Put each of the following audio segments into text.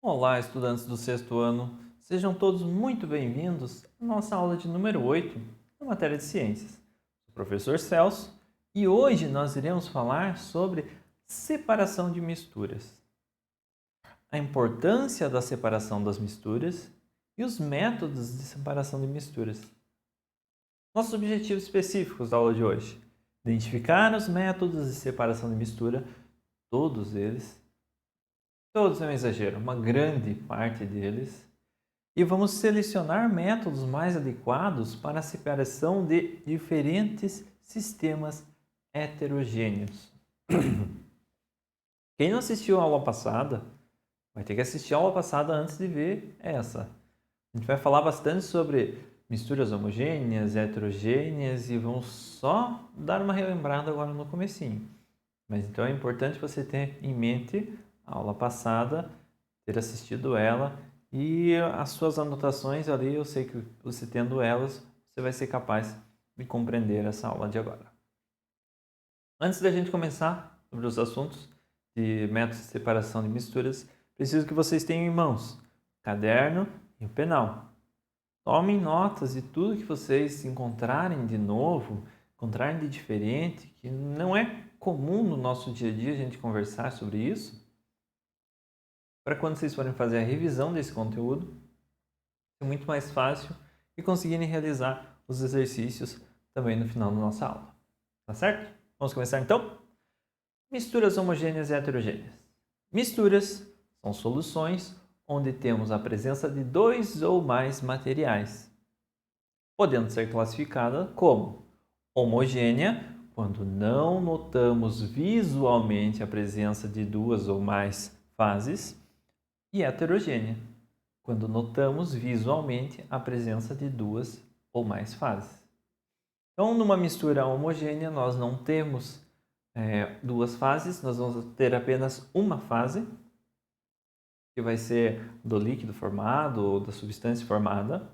Olá, estudantes do sexto ano. Sejam todos muito bem-vindos à nossa aula de número 8 na matéria de ciências. Sou o professor Celso e hoje nós iremos falar sobre separação de misturas, a importância da separação das misturas e os métodos de separação de misturas. Nossos objetivos específicos da aula de hoje: identificar os métodos de separação de mistura, todos eles. Todos é um exagero, uma grande parte deles. E vamos selecionar métodos mais adequados para a separação de diferentes sistemas heterogêneos. Quem não assistiu a aula passada, vai ter que assistir a aula passada antes de ver essa. A gente vai falar bastante sobre misturas homogêneas, heterogêneas e vamos só dar uma relembrada agora no comecinho. Mas então é importante você ter em mente a aula passada, ter assistido ela e as suas anotações ali, eu sei que você tendo elas, você vai ser capaz de compreender essa aula de agora. Antes da gente começar sobre os assuntos de métodos de separação de misturas, preciso que vocês tenham em mãos o caderno e o penal. Tomem notas de tudo que vocês encontrarem de novo, encontrarem de diferente, que não é comum no nosso dia a dia a gente conversar sobre isso, para quando vocês forem fazer a revisão desse conteúdo, ser muito mais fácil e conseguirem realizar os exercícios também no final da nossa aula. Tá certo? Vamos começar então? Misturas homogêneas e heterogêneas. Misturas são soluções onde temos a presença de dois ou mais materiais, podendo ser classificada como homogênea, quando não notamos visualmente a presença de duas ou mais fases, e heterogênea, quando notamos visualmente a presença de duas ou mais fases. Então, numa mistura homogênea, nós não temos duas fases, nós vamos ter apenas uma fase, que vai ser do líquido formado ou da substância formada.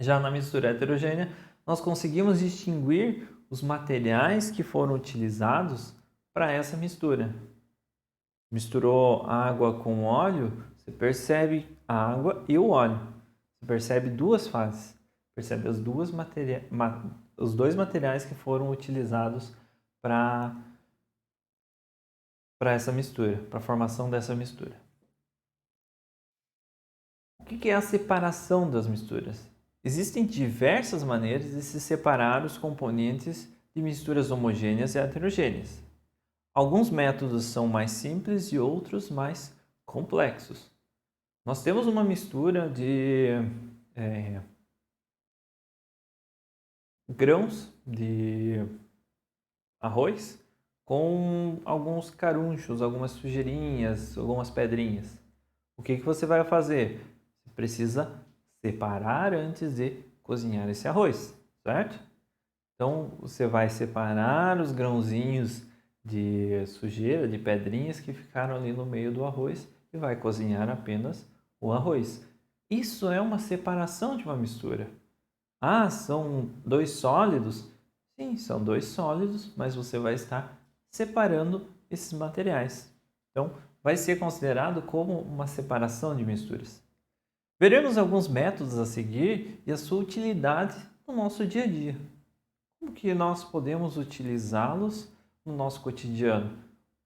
Já na mistura heterogênea, nós conseguimos distinguir os materiais que foram utilizados para essa mistura. Misturou água com óleo, você percebe a água e o óleo. Você percebe duas fases. Percebe os dois materiais que foram utilizados para essa mistura, para a formação dessa mistura. O que é a separação das misturas? Existem diversas maneiras de se separar os componentes de misturas homogêneas e heterogêneas. Alguns métodos são mais simples e outros mais complexos. Nós temos uma mistura de grãos de arroz com alguns carunchos, algumas sujeirinhas, algumas pedrinhas. O que você vai fazer? Você precisa separar antes de cozinhar esse arroz, certo? Então, você vai separar os grãozinhos de sujeira, de pedrinhas que ficaram ali no meio do arroz e vai cozinhar apenas o arroz. Isso é uma separação de uma mistura. Ah, são dois sólidos? Sim, são dois sólidos, mas você vai estar separando esses materiais. Então, vai ser considerado como uma separação de misturas. Veremos alguns métodos a seguir e a sua utilidade no nosso dia a dia. Como que nós podemos utilizá-los no nosso cotidiano?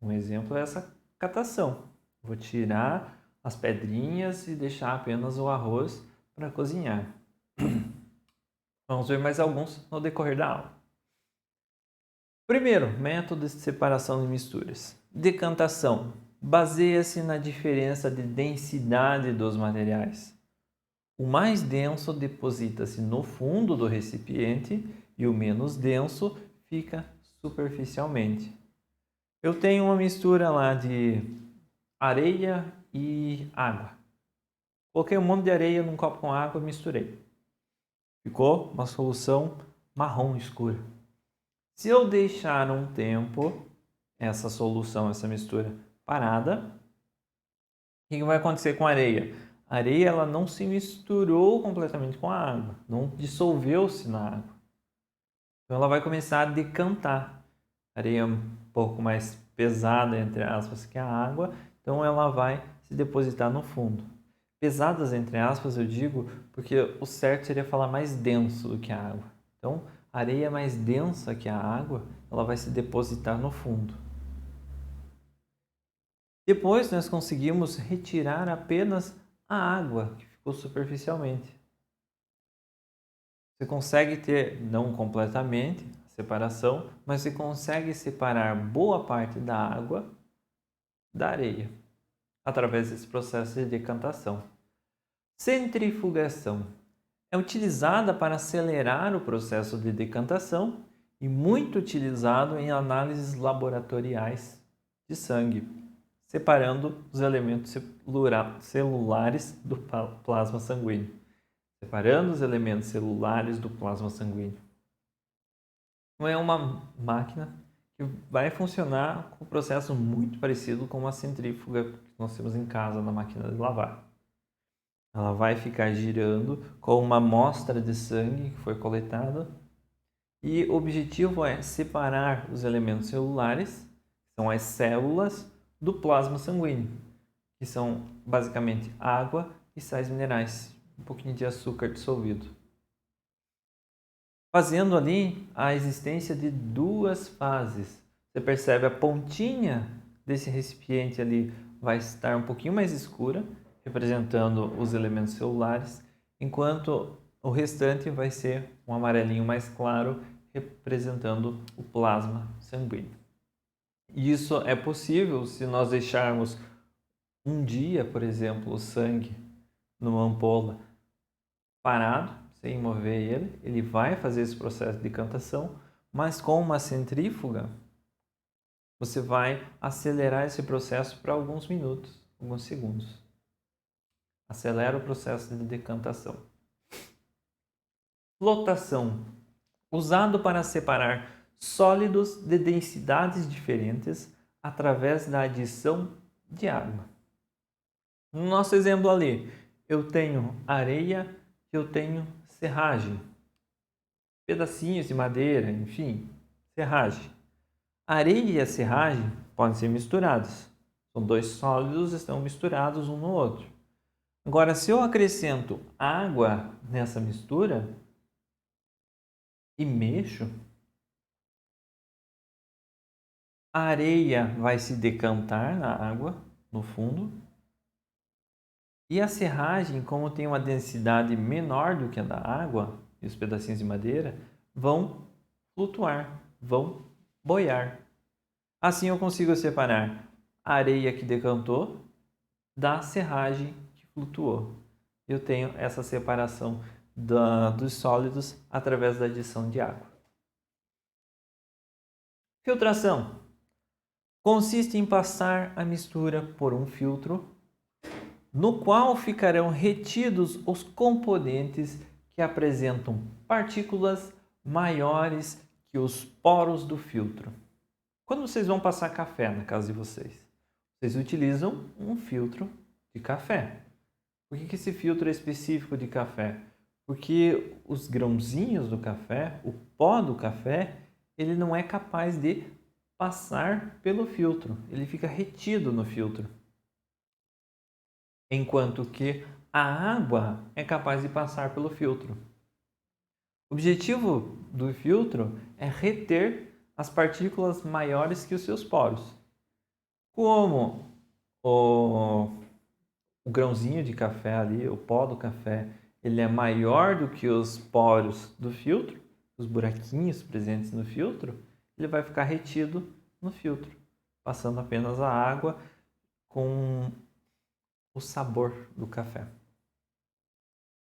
Um exemplo é essa catação. Vou tirar as pedrinhas e deixar apenas o arroz para cozinhar. Vamos ver mais alguns no decorrer da aula. Primeiro, método de separação de misturas. Decantação. Baseia-se na diferença de densidade dos materiais. O mais denso deposita-se no fundo do recipiente e o menos denso fica superficialmente. Eu tenho uma mistura lá de areia e água. Coloquei um monte de areia num copo com água e misturei. Ficou uma solução marrom escura. Se eu deixar um tempo essa solução, essa mistura parada, o que vai acontecer com a areia? A areia ela não se misturou completamente com a água, não dissolveu-se na água. Então ela vai começar a decantar. A areia é um pouco mais pesada, entre aspas, que a água, então ela vai se depositar no fundo. Pesadas, entre aspas, eu digo, porque o certo seria falar mais denso do que a água. Então, a areia mais densa que a água, ela vai se depositar no fundo. Depois, nós conseguimos retirar apenas a água que ficou superficialmente. Você consegue ter, não completamente, a separação, mas você consegue separar boa parte da água da areia, através desse processo de decantação. Centrifugação é utilizada para acelerar o processo de decantação e muito utilizado em análises laboratoriais de sangue, separando os elementos celulares do plasma sanguíneo. Separando os elementos celulares do plasma sanguíneo. Não é uma máquina que vai funcionar com um processo muito parecido com uma centrífuga que nós temos em casa na máquina de lavar. Ela vai ficar girando com uma amostra de sangue que foi coletada e o objetivo é separar os elementos celulares, que são as células, do plasma sanguíneo, que são basicamente água e sais minerais, um pouquinho de açúcar dissolvido. Fazendo ali a existência de duas fases. Você percebe a pontinha desse recipiente ali vai estar um pouquinho mais escura, representando os elementos celulares, enquanto o restante vai ser um amarelinho mais claro, representando o plasma sanguíneo. E isso é possível se nós deixarmos um dia, por exemplo, o sangue numa ampola parado, sem mover ele vai fazer esse processo de decantação, mas com uma centrífuga você vai acelerar esse processo para alguns minutos, alguns segundos. Acelera o processo de decantação. Flotação, usado para separar sólidos de densidades diferentes através da adição de água. No nosso exemplo ali, eu tenho areia, eu tenho serragem, pedacinhos de madeira, enfim, serragem. A areia e a serragem podem ser misturadas. São dois sólidos, estão misturados um no outro. Agora, se eu acrescento água nessa mistura e mexo, a areia vai se decantar na água, no fundo, e a serragem, como tem uma densidade menor do que a da água, e os pedacinhos de madeira, vão flutuar, vão boiar. Assim eu consigo separar a areia que decantou da serragem que flutuou. Eu tenho essa separação dos sólidos através da adição de água. Filtração consiste em passar a mistura por um filtro no qual ficarão retidos os componentes que apresentam partículas maiores que os poros do filtro. Quando vocês vão passar café na casa de vocês, vocês utilizam um filtro de café. Por que esse filtro é específico de café? Porque os grãozinhos do café, o pó do café, ele não é capaz de passar pelo filtro, ele fica retido no filtro. Enquanto que a água é capaz de passar pelo filtro. O objetivo do filtro é reter as partículas maiores que os seus poros. Como o grãozinho de café ali, o pó do café, ele é maior do que os poros do filtro, os buraquinhos presentes no filtro, ele vai ficar retido no filtro, passando apenas a água com o sabor do café.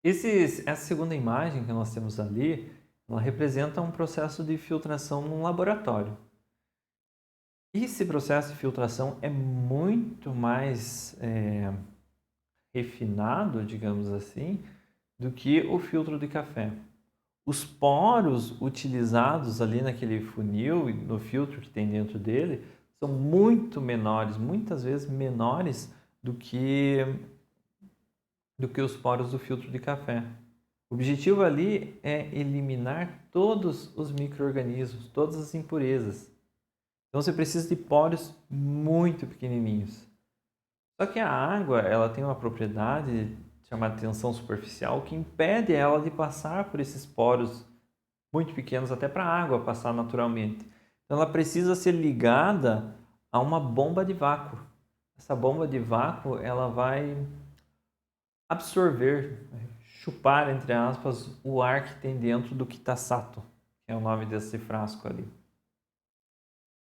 Essa segunda imagem que nós temos ali, ela representa um processo de filtração num laboratório. Esse processo de filtração é muito mais refinado, digamos assim, do que o filtro de café. Os poros utilizados ali naquele funil e no filtro que tem dentro dele são muito menores, muitas vezes menores do que os poros do filtro de café. O objetivo ali é eliminar todos os micro-organismos, todas as impurezas. Então você precisa de poros muito pequenininhos. Só que a água, ela tem uma propriedade chamada tensão superficial que impede ela de passar por esses poros muito pequenos até para a água passar naturalmente. Então ela precisa ser ligada a uma bomba de vácuo. Essa bomba de vácuo, ela vai absorver, chupar, entre aspas, o ar que tem dentro do Kitasato, que é o nome desse frasco ali.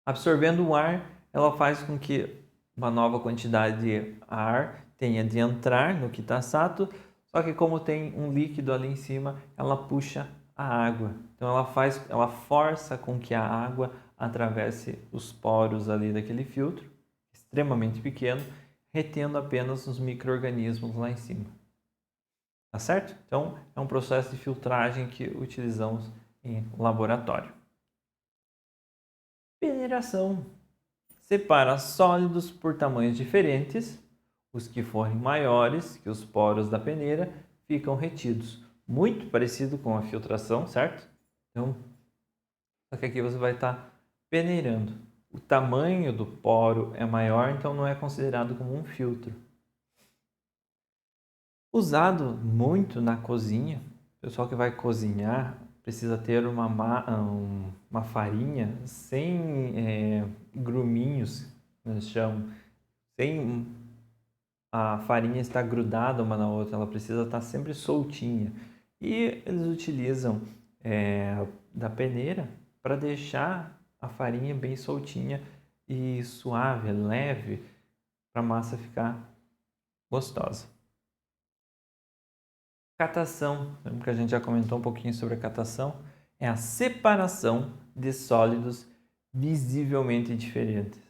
Absorvendo o ar, ela faz com que uma nova quantidade de ar tenha de entrar no Kitasato, só que como tem um líquido ali em cima, ela puxa a água. Então ela força com que a água atravesse os poros ali daquele filtro, extremamente pequeno, retendo apenas os micro-organismos lá em cima. Tá certo? Então, é um processo de filtragem que utilizamos em laboratório. Peneiração. Separa sólidos por tamanhos diferentes. Os que forem maiores que os poros da peneira ficam retidos. Muito parecido com a filtração, certo? Então, só que aqui você vai estar peneirando. O tamanho do poro é maior, então não é considerado como um filtro. Usado muito na cozinha, o pessoal que vai cozinhar precisa ter uma farinha sem gruminhos, nós chamamos, sem a farinha estar grudada uma na outra, ela precisa estar sempre soltinha. E eles utilizam da peneira para deixar a farinha bem soltinha e suave, leve, para a massa ficar gostosa. Catação, lembra que a gente já comentou um pouquinho sobre a catação? É a separação de sólidos visivelmente diferentes.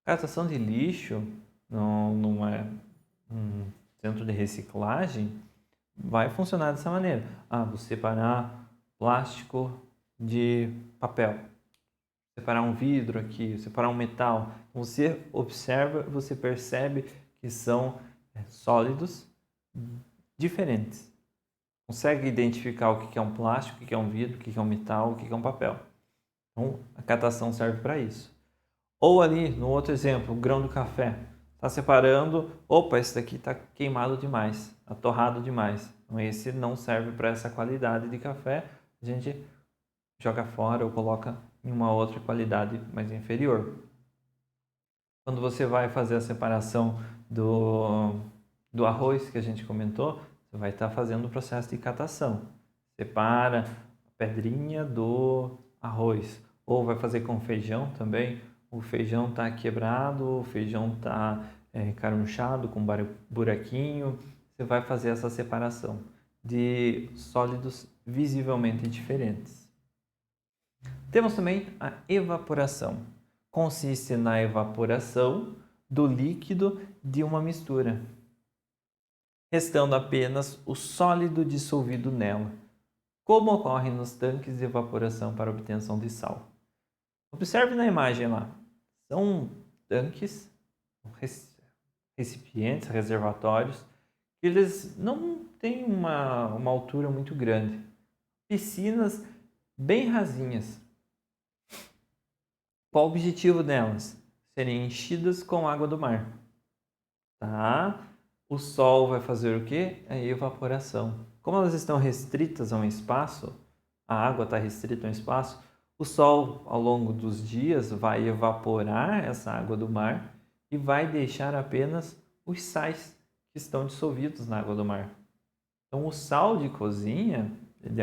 Catação de lixo, não é um centro de reciclagem, vai funcionar dessa maneira. Vou separar plástico de papel, separar um vidro aqui, separar um metal. Você observa, você percebe que são sólidos diferentes. Consegue identificar o que é um plástico, o que é um vidro, o que é um metal, o que é um papel. Então, a catação serve para isso. Ou ali, no outro exemplo, o grão do café. Está separando, opa, esse daqui está queimado demais, está torrado demais. Então, esse não serve para essa qualidade de café. A gente joga fora ou coloca em uma outra qualidade mais inferior. Quando você vai fazer a separação do arroz que a gente comentou, você vai estar fazendo o processo de catação. Separa a pedrinha do arroz. Ou vai fazer com feijão também. O feijão está quebrado, o feijão está carunchado com buraquinho. Você vai fazer essa separação de sólidos visivelmente diferentes. Temos também a evaporação. Consiste na evaporação do líquido de uma mistura, restando apenas o sólido dissolvido nela, como ocorre nos tanques de evaporação para obtenção de sal. Observe na imagem lá, são tanques, recipientes, reservatórios, que eles não têm uma altura muito grande, piscinas bem rasinhas. Qual o objetivo delas? Serem enchidas com água do mar. Tá? O sol vai fazer o quê? A evaporação. Como elas estão restritas a um espaço, a água está restrita a um espaço, o sol, ao longo dos dias, vai evaporar essa água do mar e vai deixar apenas os sais que estão dissolvidos na água do mar. Então, o sal de cozinha ele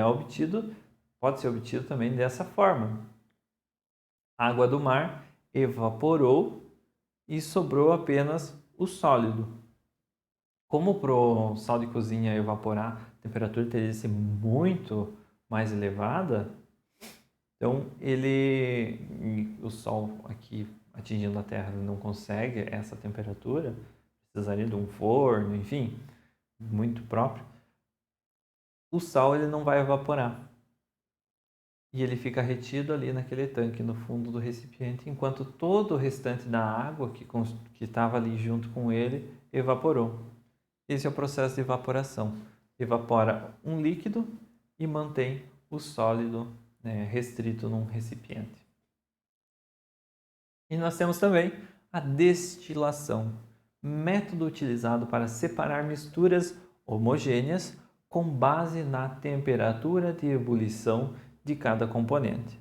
pode ser obtido também dessa forma. A água do mar evaporou e sobrou apenas o sólido. Como para o sal de cozinha evaporar, a temperatura teria de ser muito mais elevada, então o sol aqui atingindo a Terra não consegue essa temperatura, precisaria de um forno, enfim, muito próprio. O sal ele não vai evaporar e ele fica retido ali naquele tanque no fundo do recipiente, enquanto todo o restante da água que estava ali junto com ele evaporou. Esse é o processo de evaporação. Evapora um líquido e mantém o sólido restrito num recipiente. E nós temos também a destilação. método utilizado para separar misturas homogêneas com base na temperatura de ebulição de cada componente.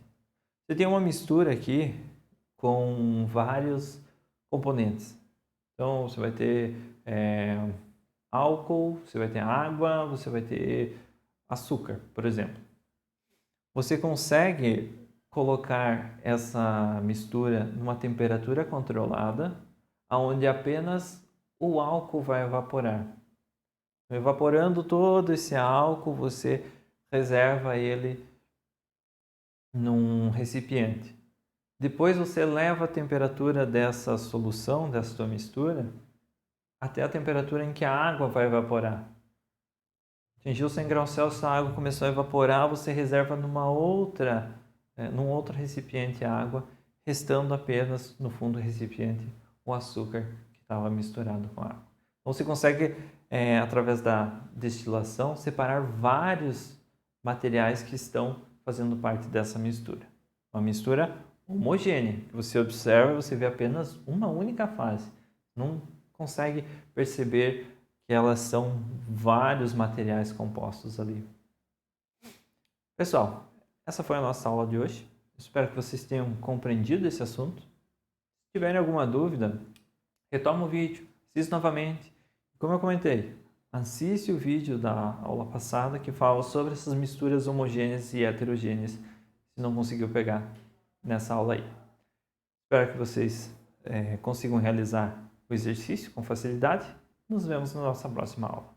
Você tem uma mistura aqui com vários componentes. Então, você vai ter álcool, você vai ter água, você vai ter açúcar, por exemplo. Você consegue colocar essa mistura numa temperatura controlada, onde apenas o álcool vai evaporar. Evaporando todo esse álcool, você reserva ele num recipiente. Depois você leva a temperatura dessa solução, dessa sua mistura, até a temperatura em que a água vai evaporar. Atingiu 100 graus Celsius, a água começou a evaporar, você reserva num outro recipiente a água, restando apenas no fundo do recipiente o açúcar que estava misturado com a água. Então você consegue, através da destilação, separar vários materiais que estão fazendo parte dessa mistura. Uma mistura homogênea, que você observa, você vê apenas uma única fase. Não consegue perceber que elas são vários materiais compostos ali. Pessoal, essa foi a nossa aula de hoje. Espero que vocês tenham compreendido esse assunto. Se tiverem alguma dúvida, retoma o vídeo, assista novamente. Como eu comentei, assiste o vídeo da aula passada que fala sobre essas misturas homogêneas e heterogêneas, se não conseguiu pegar nessa aula aí. Espero que vocês consigam realizar o exercício com facilidade. Nos vemos na nossa próxima aula.